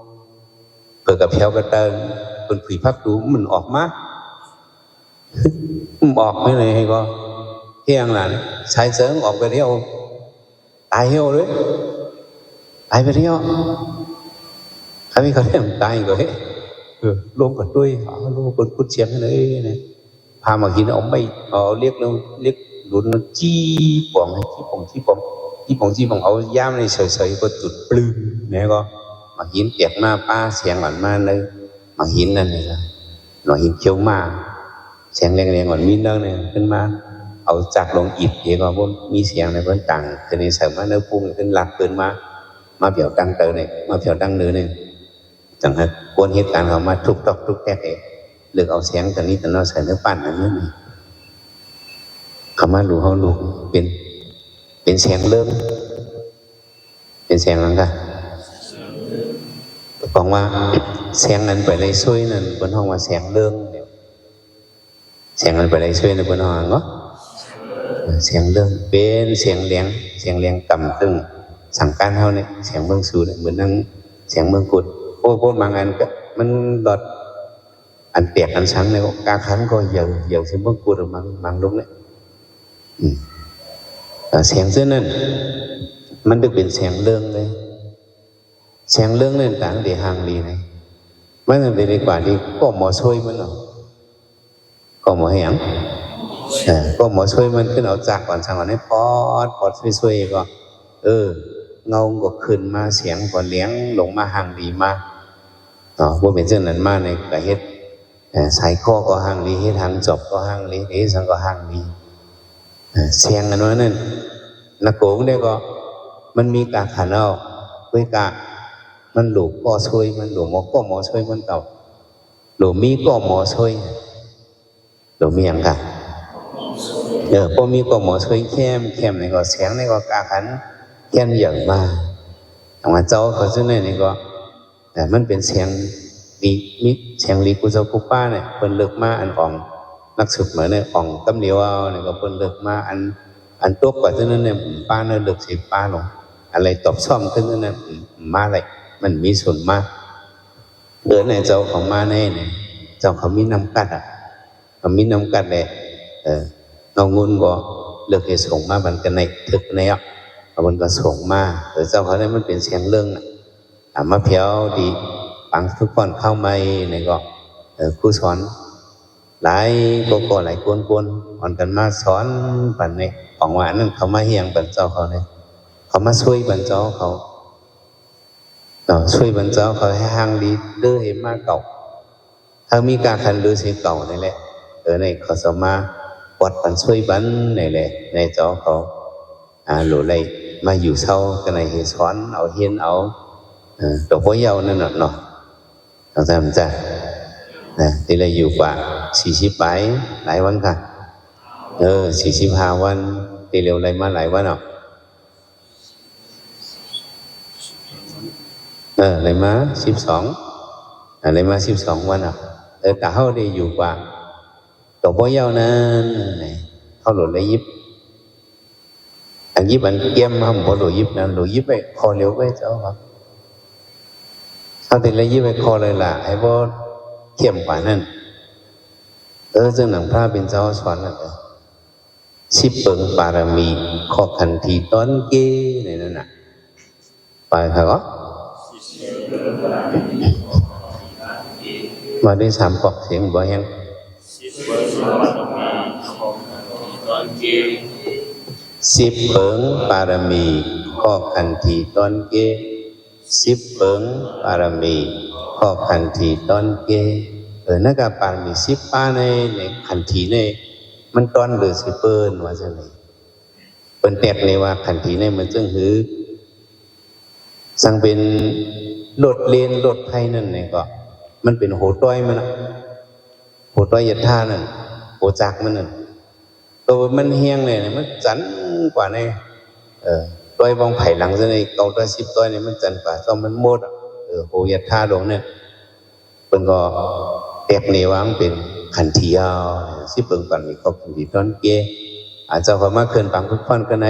เปิดกับเพียวกระเติงเป็นผีพักดูมันออกมาบอกไม่เลยให้ก็เที่ยงหลานใช้เสริงออกไปเที่ยวตายเที่ยวเลยตายไปเที่ยวถ้าไม่เขาเรียกตายก็เฮ้ลงกับด้วยลงกับกุดเสียงเลยเนี่ยพามากินเอาไม่เรียกดุนจี้ป่องเอาย่ามในเฉยๆก็จุดปลื้มเนี่ยก็มาหินเปียกมาป้าเสียงหวานมาเลยมาหินนั่นเลยหน่อยหินเขียวมาเสียงแรงๆหวานมีเรื่องเนี่ยขึ้นมา เอาจากลงอิฐเดี๋ยวก็บ่มีเสียงในเพิ่นตังคือในเสริมมาเนื้อปรุงขึ้นหลักเพิ่นมาเปี่ยวตังเตอเนี่ยมาเปี่ยวตังเนื้อเนี่ยจังฮะกวนเหตุการณ์เขามาทุกตอกทุกแตกเองเลือกเอาเสียงตอนนี้ตอนนั้นใส่เนื้อปั้นอันนี้นี่เขามารู้เขารู้เป็นเสียงเริ่มเป็นเสียงอะไรกันบอกว่าเสียงนั้นไปเลยช่วยนั่นบนห้องว่าเสียงเรื่องเนี่ยเสียงนั้นไปเลยช่วยในบนห้องเนาะเสียงเรื่องเป็นเสียงเลี้ยงต่ำตึงสั่งการเท่าเนี่ยเสียงเมืองสูดเหมือนนั่งเสียงเมืองกุดโอ้พวกบางอันก็มันหลอดอันเปียกอันช้ำในกาขันก็เหี่ยวเสียงเมืองกุดบางลุกเนี่ยเสียงเส้นนั้นมันจะเป็นเสียงเรื่องเลยเสียงเรื่องนั่นต่างเดียห่างดีไหนไม่ต้องดีกว่าที่ก็หมอช่วยมันหรอกก็หมอให้ยังก็หมอช่วยมันขึ้นเอาจากก่อนสั่งก่อนให้พอดช่วยก็เงาก็ขึ้นมาเสียงก่อนเลี้ยงลงมาห่างดีมากว่าเป็นเช่นนั้นมาในกระเฮ็ดสายข้อก็ห่างดีให้ทางจบก็ห่างดีเอสังก็ห่างดีเสียงอันนั้นนักโกงเนี่ยก็มันมีกาขันเอาเพื่อกามันหลูกก็ช่วยมันหลูกหมอก็หมอช่วยมันเต่าหลูกมีก็หมอช่วยหลูกมีอย่างกันพอมีก็หมอช่วยเข้มนี่ก็เสียงนี่ก็กาขันแก่นอย่างมากแต่ว่าเจ้าเขาซึ่งนี่ก็แต่มันเป็นเสียงดีมิเสียงลีกุเจ้ากุป้าเนี่ยเพิ่นเลิกมาอันของนักสืบเหมือนเนี่ยของตำเหลียวเอาเนี่ยก็เพิ่นเลิกมาอันตัวกว่าซึ่งนั้นเนี่ยป้าเนี่ยเลิกสิป้าลงอะไรตบซ่อมซึ่งนั้นเนี่ยมาอะไรมันมีส่วนมากในเจ้าของมาแน่เนี่ยเจ้าเขามีน้ำกัดเขามีน้ำกัดเลยเอาเงินก็เลิกให้ส่งมาบันกันในทึกในมันก็ส่งมาเจ้าเขาเนี่ยมันเป็นเสียงเรื่องมาเพียวดีปังทุกคนเข้ามาในก็ครูสอนหลายก็หลายกวนอ่อนกันมาสอนปันในของว่านั่นเขามาเฮียงปันเจ้าเขาเนี่ยเขามาช่วยปันเจ้าเขาช่วยปันเจ้าเขาให้ห่างดีเด้อเห็นมากเก่าถ้ามีการคันลือสีเก่านี่แหละในเขาสมาปอดปันช่วยปันนี่แหละในเจ้าเขาหลุดเลยมาอยู่เศร้ากันในเหตุสอนเอาเฮียนเอาดอกบัวเยาวนั่นเนาะเราจำจ้ะที่เราอยู่กว่า40ปีหลายวันค่ะ45 วันที่เร็วเลยมาหลายวันเลยมา12เลยมา12 วันแต่เขาได้อยู่กว่าดอกบัวเยาวนั้นเขาหลุดเลยยิบอันยิบอันเกี่ยมห้ามพอหลุดยิบนั้นหลุดยิบไปคอเร็วไปเจ้าครับเขาติดเลยยิบไปคอเลยล่ะไอ้พวกเข้มกว่านั้นซึ่งหนังพระเป็นเจ้าสอนนั่นเลย10 เปิงปารมีข้อขันทีต้นเก้ในนั้นน่ะไปค่ะก็มาได้3 ปอกเสียงบ่แห้ง10 เปิงปารมีข้อขันทีต้นเก้10 เปิงปารมีข้อขันทีต้นเก้นักปารมี10 ป้าในขันทีในมันต้นหรือสิเปิ้นว่าจังได๋เปิ้นแตกเลยว่าขันทีในมันจึงหือสั่งเป็นรถเลนรถไทยนั่นนี่ก็มันเป็นโหต้อยมันโหต้อยยะท่านั่นโหจักมันนั่นตัวมันเฮียงเลยมันจันกว่าในต้อยบองไผ่หลังซะในเก่าต้อย10 ต้อยนี่มันจันกว่าต้องมันหมดโหยะท่าลงเนี่ยเพิ่นก็แตกนี่ว่ามันเป็นขันทียาว10 เปิงปันมีครบที่ต้นเกอาจจะเขามาเกินปังทุกคนก็ใน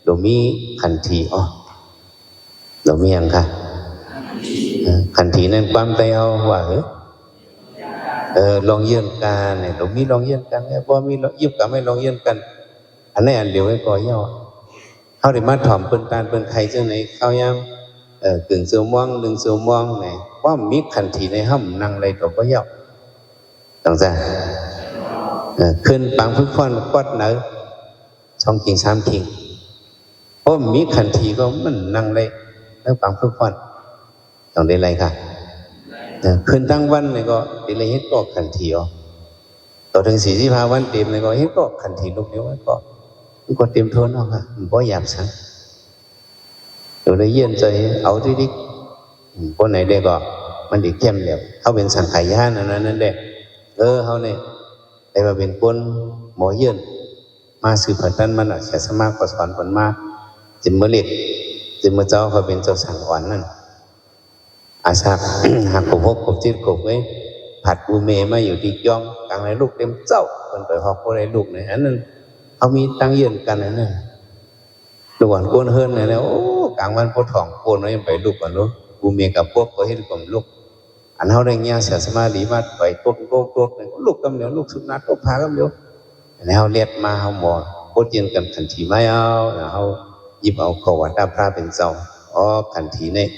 โดมีขันทีโดมีอย่างค่ะขันทีนั่นความใจเอาว่าลองเยี่ยมกันโดมีลองเยี่ยมกันพอมียิบกับไม่ลองเยี่ยมกันอันนี้อันเดียวไว้ก่อย่อเขาได้มาถ่อมเปิ้นตาลเปิ้นไข่เจ้าไหนเข้ายามกึ่งเสือม่วง1 เสือม่วงไหนว่ามีขันทีในห้ำนั่งไรตัวก็ย่อต้องจ้ะขึ้นปังพึ่งฟันกอดเนื้อ2 กิ่ง 3 กิ่งเพราะมีขันทีก็มันนั่งเลยแล้วปังพึ่งฟันต้องได้ไรค่ะขึ้นทั้งวันเลยก็ได้ไรเฮ็ดก็ขันที ต่อถึง45 วันเต็มเลยก็เฮ้ยก็ขันทีลูกเดียวก็มันก็เต็มทนเนาะค่ะมันก็หยาบสังเดี๋ยวได้เยี่ยนใจเอาที่ดิคนไหนได้ก็มันดีเข้มเดียวเขาเป็นสังขายานั่นเด็กเขาเนี่ยได้มาเป็นคนหมอเยี่ยนมาสืบพันธุ์มันเสียสมาก็สอนผลมาจิมเมล็ดจิมเมเจ้าเขาเป็นเจ้าสังอ่อนนั่นอาศักหักกบจิตกบไว้ผัดบูเมมาอยู่ที่ย่องกลางในลูกเต็มเจ้าคนไปหอกคนในลูกเนี่ยอันนั้นเขามีตั้งเยี่ยนกันนั่นลูกอ่อนโกนเฮิร์นเนี่ยโอ้กลางวันโคตรถ่องโกนไว้ไปลูกก่อนลูกบูเมกับพวกก็เห็นกลมลูกอันเขาได้เงี้ยเสียสมาดีมาไปโกดลูกกำเดียวลูกสุนัขก็พากำเดียวแล้วเขาเลียดมาเขาหมอโคตรเย็นกันขันทีไม่เอาแล้วเขาหยิบเอาขวดตาพระเป็นเจ้าขันทีเนี่ย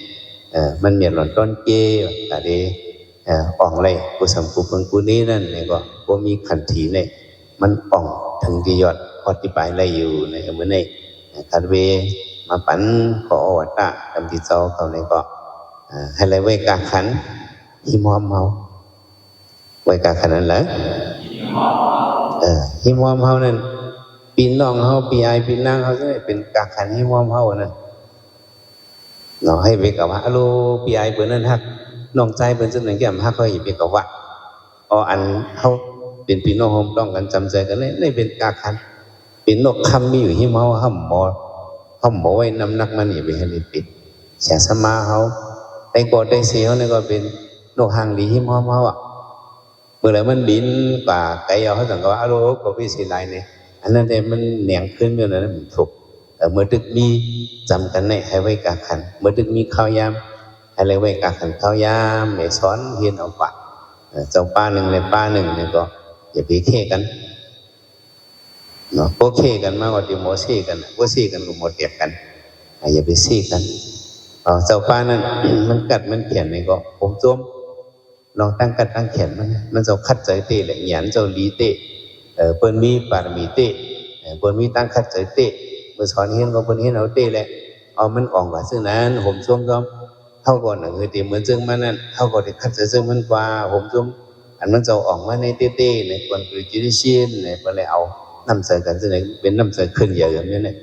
มันมีหล่อนต้นเกย์แต่เดอ่องเลยกุศลกุเพิงกุนี้นั่นเนี่ยก็มีขันทีเนี่ยมันอ่องถึงที่ยอดพอที่ปลายอะไรอยู่ในเมื่อเนี่ยคันเวมาปั่นขอวัตตะกำที่เจ้าเขาเนี่ยก็ให้เลยไว้กาขันหิมอมเฮาไว้กาขันนั่นแหละหิมอมเฮานั่นปีน้องเฮาปีไอปีนางเฮาจะเป็นกาขันหิมอมเฮานั่นเราให้ไปกับว่าอโลปีไอเปิ้นนั่นฮักน้องใจเปิ้นจังได๋แก้มฮักเขาอีไปกับว่าอันเฮาเป็นพี่น้องเฮาต้องกันจำใจกันนี่เป็นกาขันเป็นนกคำมีอยู่หิมเฮาห่ำหมอไว้น้ำหนักมันนี่ไปให้ได้ปิดเสียสมาเฮาได้กอดได้เสียวนี่ก็เป็นนกหางดีหิมเฮาเมื่อไหร่มันบินกว่าไกลเอาเขาสั่งว่าอโลก็พี่สิหลายนี่อันนั้นเนี่ยมันแหน่งขึ้นอยู่นั่นมันถูกเมื่อตึกมีจำกันให้ไว้กาขันเมื่อตึกมีข้าวยามให้ไว้กาขันข้าวยามในสอนเฮียนเอาปะเจ้าป้าหนึ่งในป้าหนึ่งเนี่ยก็อย่าไปเท่กันเนาะพวกเท่กันมากกว่าที่โมซี่กันพวกซี่กันก็โมเตียกกันอย่าไปซี่กันเจ้าป้านั้น มันกัดมันเขียนนี่ก็ผมจมลองตั้งกัดตั้งเขียนมันจะคัดใจเตะแหละหยันเจ้าลีเตะเปิ้นมีปารมีเตะเปิ้นมีตั้งคัดใจเตะเมื่อสอนเฮียนก็เปิ้นเฮียนเอาเตะแหละเอามันอ่องกว่าซึ่งนั้นผมจมเท่าก่อนคือตีเหมือนซึ่งมันนั่นเท่าก่อนที่คัดใจซึ่งมันกว่าผมจมอันมันจะอ่องมาในเตะในคนคือจิริชินในเปิ้นเลยเอาน้ำใส่กันซึ่งไหนเป็นน้ำใส่ขึ้นเยอะอย่างนี้เนี่ย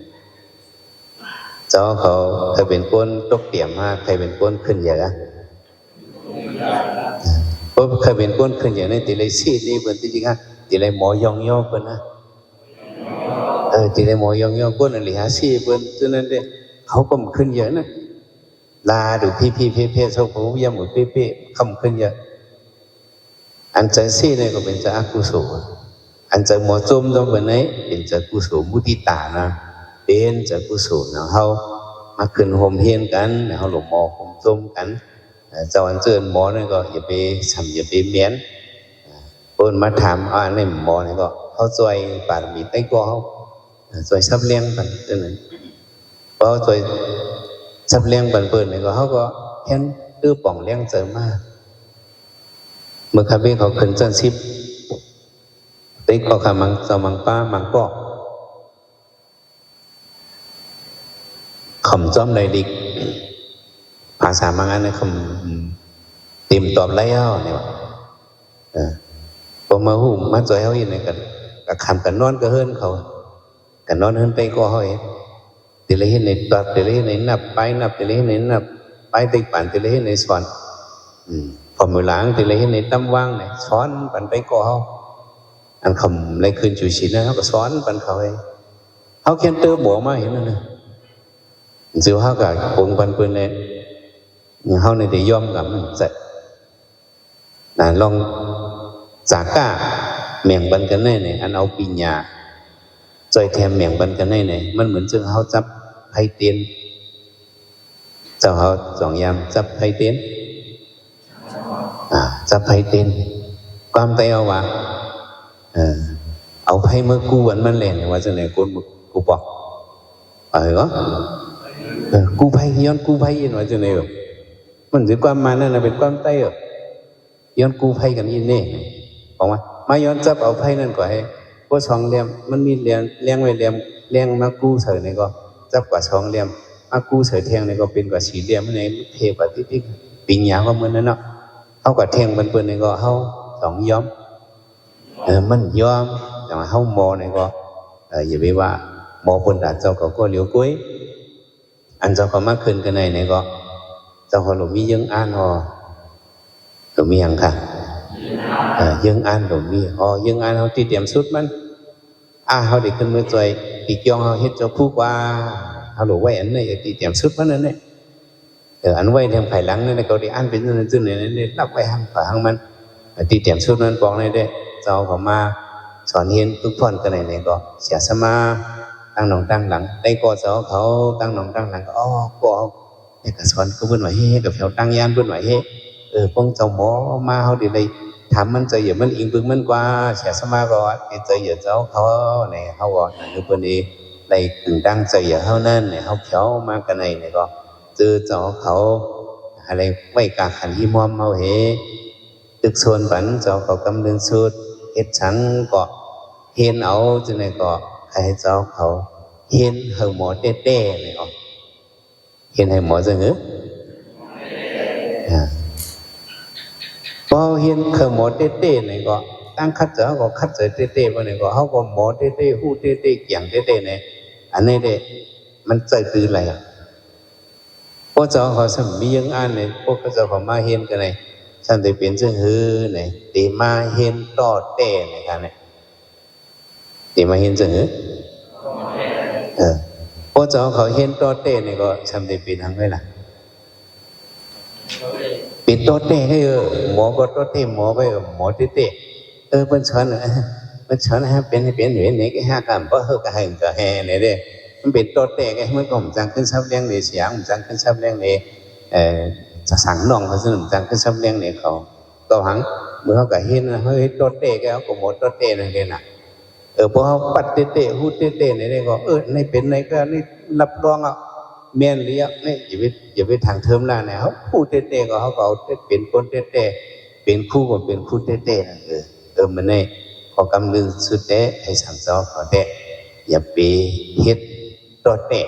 เจ้าเขาเคยเป็นก้นตกเตี่ยมมากเคยเป็นก้นขึ้นเยอะเพราะเคยเป็นก้นขึ้นเยอะในตีเลยซีนี่เปิ้นจริงๆฮะตีเลยหมอยองย่อเปิ้นนะตีเลยหมอยองย่อก้นอะไรฮะซีเปิ้นฉะนั้นเนี่ยเขาก็ขึ้นเยอะนะลาดูพี่เพ่เขาผมยำหมดเพ่คำขึ้นเยอะอันใจซีเนี่ยก็เป็นใจอกุศลอันใจหมอจมต้องเป็นไหนเป็นใจกุศลมุติตานะเป็นใจกุศลนะเขามาขึ้นโฮมเฮียนกันเขาหลงหมอโฮมจมกันเจ้าอันเจริญหมอเนี่ยก็อย่าไปทำอย่าไปเมียนคนมาถามอันนี้หมอเนี่ยก็เขาช่วยปารมีใต้กอเขาช่วยซับเลี้ยงกันเท่านั้นเพราะช่วยซับเลี้ยงเปิดเนี่ยก็เขาก็เห็นป่องเลี้ยงเจอมากเมื่อคาเฟ่เขาขึ้นจันซิบติ๊กก็ขามังสมังป้ามังก็คำจ้อมในดิกภาษามังอันนี้คำติมตอบไล่เอาเนี่ยพอมาหูมาจ่อยเขาอีกเนี่ยกันคำกันนอนก็เฮิรนเขากันนอนเฮิรนไปก็เขาเองตีเลยเห็นในตัดตีเลยเห็นในนับไปนับตีเลยเห็นในนับไปติดปั่นตีเลยเห็นในสอนพอมือหลังตีเลยเห็นในตั้มว่างเนี่ยสอนปั่นไปก็เขาอันคำเลยคืนจุชินนะเขาก็สอนปั่นเขาเองเขาเขียนเตอร์บัวมาเห็นนั่นเลยสิวเขากับปงปั่นปืนเนี่ยเขาในเดียยอมกับเสร็จลองจากก้าเมียงบันกันได้เนี่ยอันเอาปีญาจอยแถมเมียงบันกันได้เนี่ยมันเหมือนจึงเขาจับไพเตียนเจ้าเขาสองยามจับไพเตียนจับไพเตียนความเตเอาว่าเอาไพเมื่อกู้วันมันแหล่งว่าจะไหนกูบอกเหรอกู้ไพย้อนกู้ไพยินว่าจะไหนแบบมันถือความมานั่นนะเป็นความเตย้อนกู้ไพกันยินนี่บอกว่ามาย้อนจับเอาไพนั่นก็ให้ก็สองเหลี่ยมมันมีเลี้ยงไว้เหลี่ยงมากู้เสยนี่ก็จับกว่าสองเหลี่ยมมากู้เสยแทงนี่ก็เป็นกว่าสี่เหลี่ยมในเทปที่ปิงยาวก็เหมือนนั่นเนาะเขากับแทงเปิ้นนี่ก็เขาสองย้อม มันยอมแต่ว่าเฮาหมอนี่ก็อย่าไปว่าหมอคนอาจเจ้าก็เหลียวกุ้ยอันเจ้าก็มาขึ้นกันในก็เจ้าก็หลมียังอ่านหลมีหยังค่ะยังอ่านหลมียังอ่านเฮาที่เตรียมสุดมันเฮาได้ขึ้นมือจ่อยปีกยองเฮาเฮ็ดเจ้าผู้กว่าเฮาหลไว้อันนี้ที่เตรียมสุดมันนั่นแหละอันไว้ทางภายหลังนั่นก็ได้อ่านเป็นนั่นซื่อนี่รับไว้หังฝาหังมันที่เตรียมสุดนั้นบอกได้เด้เจ้าก็มาสอนเห็นทุกท่อนกันไหนก็เสียสมาตั้งหนองตั้งหลังได้ก็เจ้าเขาตั้งหนองตั้งหลังก็ก็เนี่ยก็สอนก็เพิ่นว่าเฮ้กับเขาตั้งยานเพิ่นว่าเฮ้ป้องเจ้าหมอมาเฮาได้เลยทำมันใจอย่ามันอิงปึงมันกว่าเสียสมาก็ใจอย่าเจ้าเขาเนี่ยเฮาก็คือเพิ่นนี่ได้กึ่งตั้งใจอย่าเฮานั่นเนี่ยเฮาเขามากันไหนเนี่ยก็เจอเจ้าเขาอะไรไว้กาขันหิมอมเฮาเฮตึกส่วนปันเจ้าเขากำเนิดสุดเฮ็ดฉันก็เห็นเอาจังได๋ก็ให้เจ้าเขาเห็นเฮาหมอเต้ๆนี่เห็นให้หมอจังหือพอเห็นเฮาหมอเต้ๆนี่ก็ตั้งคัดเจ้าก็คัดเจอเต้ๆบ่นี่ก็เฮาก็หมอเต้ๆฮู้เต้ๆเกี่ยงเต้ๆนี่อันนี้เด้มันใจตื่นอะไรพวกเจ้าเขาสมียังอ่านนี่พวกเจ้าเขามาเห็นกันนี่ฉันได้เป็นจังหือนี่ติมาเห็นต่อเต้นี่กันนี่ติมาเห็นจังหือพวกเจ้าเขาเห็นต่อเต้นี่ก็ฉันได้เป็นทางไว้ล่ะเป็นต่อเต้ให้หมอก็ต่อเต้หมอไปหมอเต้เพิ่นสอนมันสอนให้เป็นเห็นนี่ก็หากันบ่ก็ให้ก็แฮ่นี่เด้มันเป็นต่อเต้ไงมันก็จังขึ้นซับเลี้ยงนี่เสียงจังขึ้นซับเลี้ยงนี่จะสั่งน้องเขาซึ่งจังขึ้นซับเลี้ยงนี่เขาก็หังเมื่อเขาก็เห็นเฮ้ยต่อเต้แกเขาก็หมดต่อเต้นั่นเด้น่ะพอเขาปัดเต้ๆฮู้เต้ๆนี่ก็ในเป็นในก็นี่รับรองอ่ะแม่นหรือยังนี่อย่าไปทางเทอมล่ะเนี่ยเขาฮู้เต้ๆก็เขาก็เอาเป็นคนเต้ๆเป็นครูก็เป็นครูเต้ๆนั่นมันนี่ขอกำลึงสุดเต้ให้สั่งเจ้าขอเต้อย่าไปเฮ็ดต่อเต้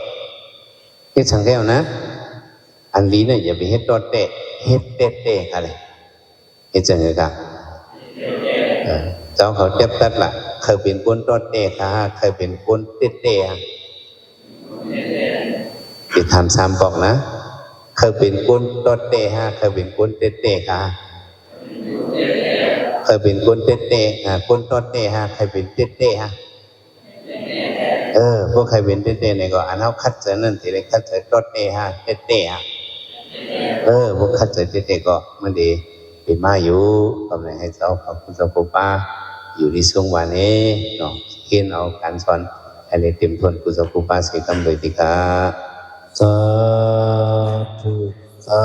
เฮ็ดสังแก้วนะอันนี้เนี่ยอย่าไปเฮ็ดต่อเต้เฮ็ดเต้ๆอะไรเฮ็ดจังไงครับเจ้าเขาเจ็บตัดล่ะเคยเป็นคนต่อเต้ค่ะเคยเป็นคนเต้ๆไปทำซ้ำบอกนะเคยเป็นคนต่อเต้ฮะเคยเป็นคนเต้ๆค่ะเคยเป็นคนเต้ๆคนต่อเต้ฮะเคยเป็นเต้ๆฮะพวกใครเป็นเต้ๆเนี่ยก็อันเขาคัดเจอนั่นสิเลยคัดเจอต่อเต้ฮะเต้ๆฮะพวกคัดเจอเต้ๆก็มันดีเป็นมาอยู่กำลังให้เจ้าพระพุทธปูป้าอยู่ในช่วงวันนี้เนาะเขียนเอาการสอนให้เลยเต็มทนกุศลปูป้าเสกำโดยติกาสาธุสา